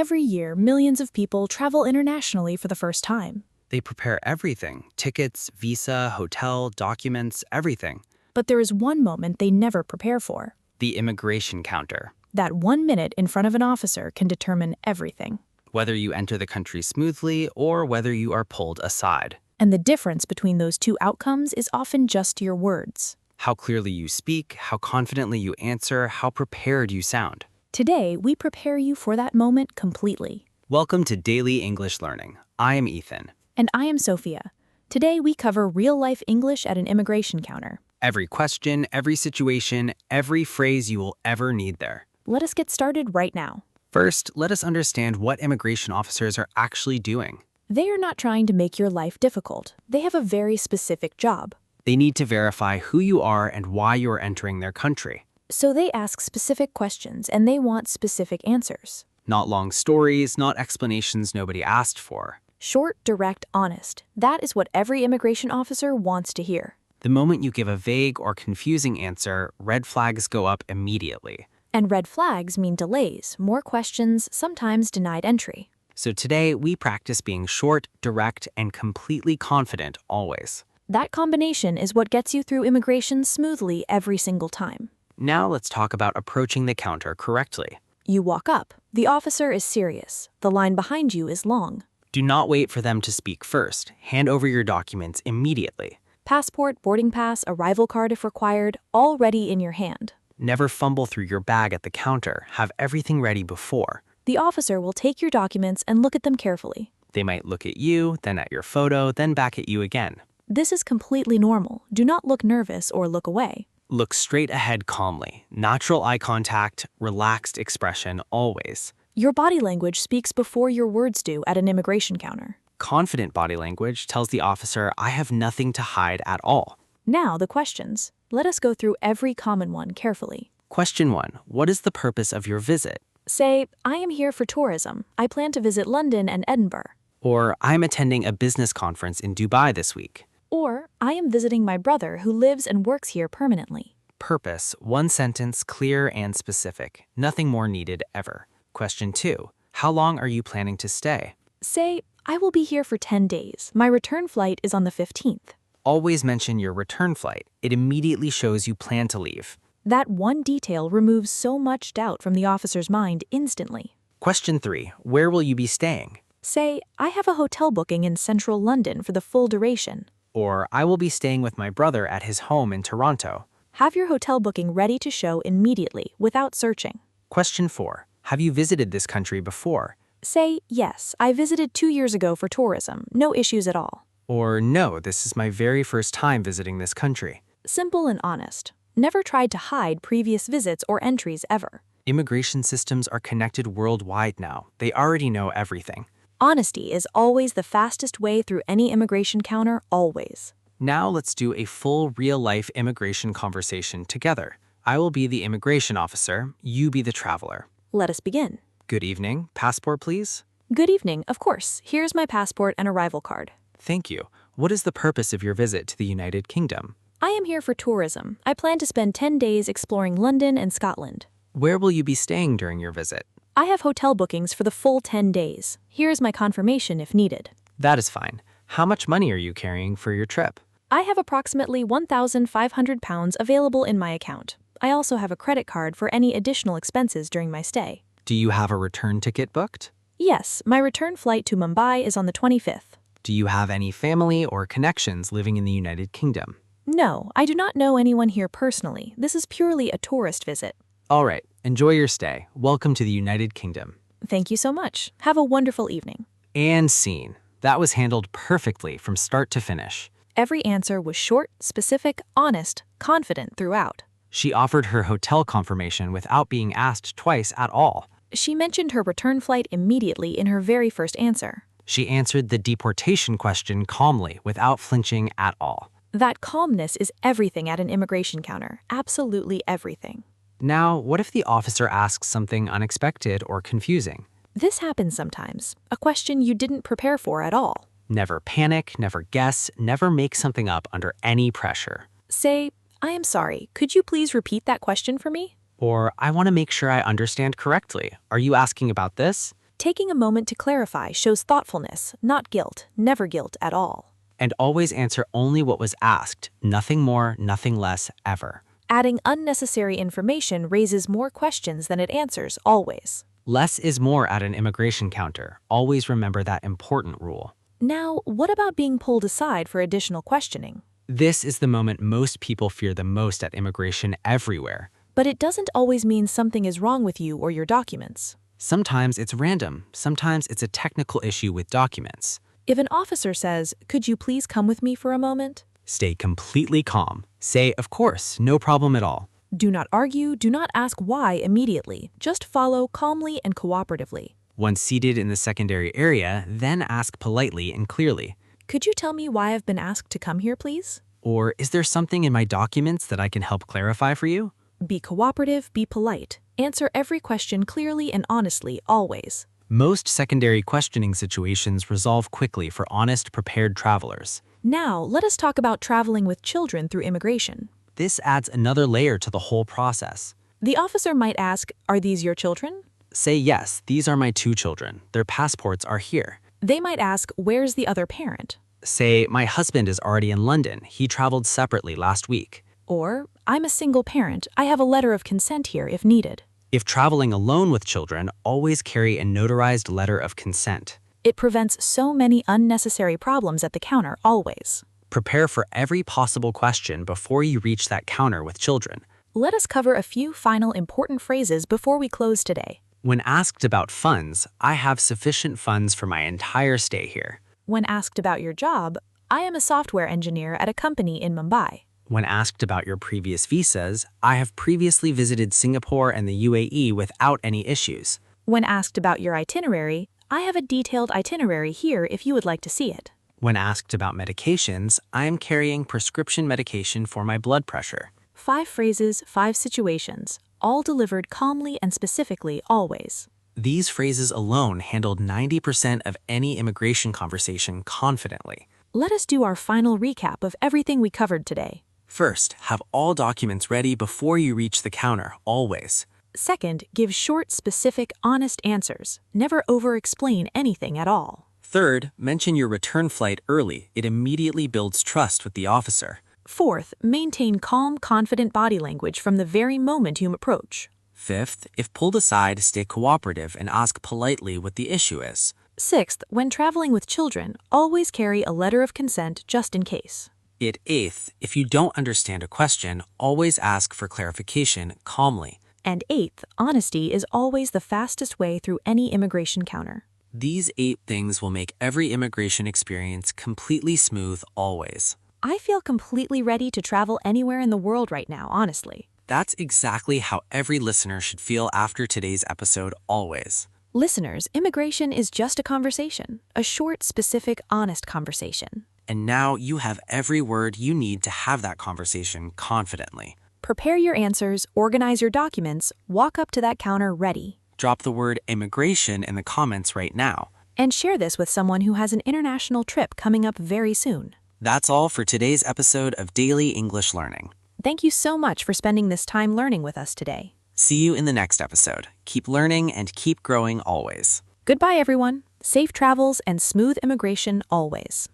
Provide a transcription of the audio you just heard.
Every year, millions of people travel internationally for the first time. They prepare everything: tickets, visa, hotel, documents, everything. But there is one moment they never prepare for. The immigration counter. That 1 minute in front of an officer can determine everything. Whether you enter the country smoothly or whether you are pulled aside. And the difference between those two outcomes is often just your words. How clearly you speak, how confidently you answer, how prepared you sound. Today, we prepare you for that moment completely. Welcome to Daily English Learning. I am Ethan. And I am Sofia. Today, we cover real-life English at an immigration counter. Every question, every situation, every phrase you will ever need there. Let us get started right now. First, let us understand what immigration officers are actually doing. They are not trying to make your life difficult. They have a very specific job. They need to verify who you are and why you are entering their country. So they ask specific questions and they want specific answers. Not long stories, not explanations nobody asked for. Short, direct, honest. That is what every immigration officer wants to hear. The moment you give a vague or confusing answer, red flags go up immediately. And red flags mean delays, more questions, sometimes denied entry. So today, we practice being short, direct, and completely confident always. That combination is what gets you through immigration smoothly every single time. Now let's talk about approaching the counter correctly. You walk up. The officer is serious. The line behind you is long. Do not wait for them to speak first. Hand over your documents immediately. Passport, boarding pass, arrival card if required, all ready in your hand. Never fumble through your bag at the counter. Have everything ready before. The officer will take your documents and look at them carefully. They might look at you, then at your photo, then back at you again. This is completely normal. Do not look nervous or look away. Look straight ahead calmly. Natural eye contact, relaxed expression always. Your body language speaks before your words do at an immigration counter. Confident body language tells the officer, I have nothing to hide at all. Now the questions. Let us go through every common one carefully. Question 1. What is the purpose of your visit? Say, I am here for tourism. I plan to visit London and Edinburgh. Or, I'm attending a business conference in Dubai this week. Or, I am visiting my brother who lives and works here permanently. Purpose, one sentence, clear and specific. Nothing more needed ever. Question 2. How long are you planning to stay? Say, I will be here for 10 days. My return flight is on the 15th. Always mention your return flight. It immediately shows you plan to leave. That one detail removes so much doubt from the officer's mind instantly. Question 3. Where will you be staying? Say, I have a hotel booking in central London for the full duration. Or, I will be staying with my brother at his home in Toronto. Have your hotel booking ready to show immediately without searching. Question 4. Have you visited this country before? Say, yes, I visited 2 years ago for tourism. No issues at all. Or, no, this is my very first time visiting this country. Simple and honest. Never tried to hide previous visits or entries ever. Immigration systems are connected worldwide now. They already know everything. Honesty is always the fastest way through any immigration counter, always. Now let's do a full real-life immigration conversation together. I will be the immigration officer, you be the traveler. Let us begin. Good evening. Passport, please? Good evening, of course. Here's my passport and arrival card. Thank you. What is the purpose of your visit to the United Kingdom? I am here for tourism. I plan to spend 10 days exploring London and Scotland. Where will you be staying during your visit? I have hotel bookings for the full 10 days. Here is my confirmation if needed. That is fine. How much money are you carrying for your trip? I have approximately £1,500 available in my account. I also have a credit card for any additional expenses during my stay. Do you have a return ticket booked? Yes, my return flight to Mumbai is on the 25th. Do you have any family or connections living in the United Kingdom? No, I do not know anyone here personally. This is purely a tourist visit. All right, enjoy your stay. Welcome to the United Kingdom. Thank you so much. Have a wonderful evening. And scene. That was handled perfectly from start to finish. Every answer was short, specific, honest, confident throughout. She offered her hotel confirmation without being asked twice at all. She mentioned her return flight immediately in her very first answer. She answered the deportation question calmly without flinching at all. That calmness is everything at an immigration counter. Absolutely everything. Now, what if the officer asks something unexpected or confusing? This happens sometimes. A question you didn't prepare for at all. Never panic, never guess, never make something up under any pressure. Say, I am sorry, could you please repeat that question for me? Or, I want to make sure I understand correctly. Are you asking about this? Taking a moment to clarify shows thoughtfulness, not guilt, never guilt at all. And always answer only what was asked, nothing more, nothing less, ever. Adding unnecessary information raises more questions than it answers, always. Less is more at an immigration counter. Always remember that important rule. Now, what about being pulled aside for additional questioning? This is the moment most people fear the most at immigration everywhere. But it doesn't always mean something is wrong with you or your documents. Sometimes it's random. Sometimes it's a technical issue with documents. If an officer says, "Could you please come with me for a moment?" Stay completely calm. Say, of course, no problem at all. Do not argue, do not ask why immediately. Just follow calmly and cooperatively. Once seated in the secondary area, then ask politely and clearly. Could you tell me why I've been asked to come here, please? Or is there something in my documents that I can help clarify for you? Be cooperative, be polite. Answer every question clearly and honestly, always. Most secondary questioning situations resolve quickly for honest, prepared travelers. Now, let us talk about traveling with children through immigration. This adds another layer to the whole process. The officer might ask, "Are these your children?" Say, yes, these are my 2 children. Their passports are here. They might ask, "Where's the other parent?" Say, my husband is already in London. He traveled separately last week. Or, "I'm a single parent. I have a letter of consent here if needed." If traveling alone with children, always carry a notarized letter of consent. It prevents so many unnecessary problems at the counter, always. Prepare for every possible question before you reach that counter with children. Let us cover a few final important phrases before we close today. When asked about funds, I have sufficient funds for my entire stay here. When asked about your job, "I am a software engineer at a company in Mumbai." When asked about your previous visas, I have previously visited Singapore and the UAE without any issues. When asked about your itinerary, "I have a detailed itinerary here if you would like to see it." When asked about medications, I am carrying prescription medication for my blood pressure. 5 phrases, 5 situations, all delivered calmly and specifically, always. These phrases alone handled 90% of any immigration conversation confidently. Let us do our final recap of everything we covered today. First, have all documents ready before you reach the counter, always. Second, give short, specific, honest answers. Never over-explain anything at all. Third, mention your return flight early. It immediately builds trust with the officer. Fourth, maintain calm, confident body language from the very moment you approach. Fifth, if pulled aside, stay cooperative and ask politely what the issue is. Sixth, when traveling with children, always carry a letter of consent just in case. Eighth, if you don't understand a question, always ask for clarification calmly. And 8th, honesty is always the fastest way through any immigration counter. These 8 things will make every immigration experience completely smooth always. I feel completely ready to travel anywhere in the world right now, honestly. That's exactly how every listener should feel after today's episode always. Listeners, immigration is just a conversation, a short, specific, honest conversation. And now you have every word you need to have that conversation confidently. Prepare your answers, organize your documents, walk up to that counter ready. Drop the word immigration in the comments right now. And share this with someone who has an international trip coming up very soon. That's all for today's episode of Daily English Learning. Thank you so much for spending this time learning with us today. See you in the next episode. Keep learning and keep growing always. Goodbye, everyone. Safe travels and smooth immigration always.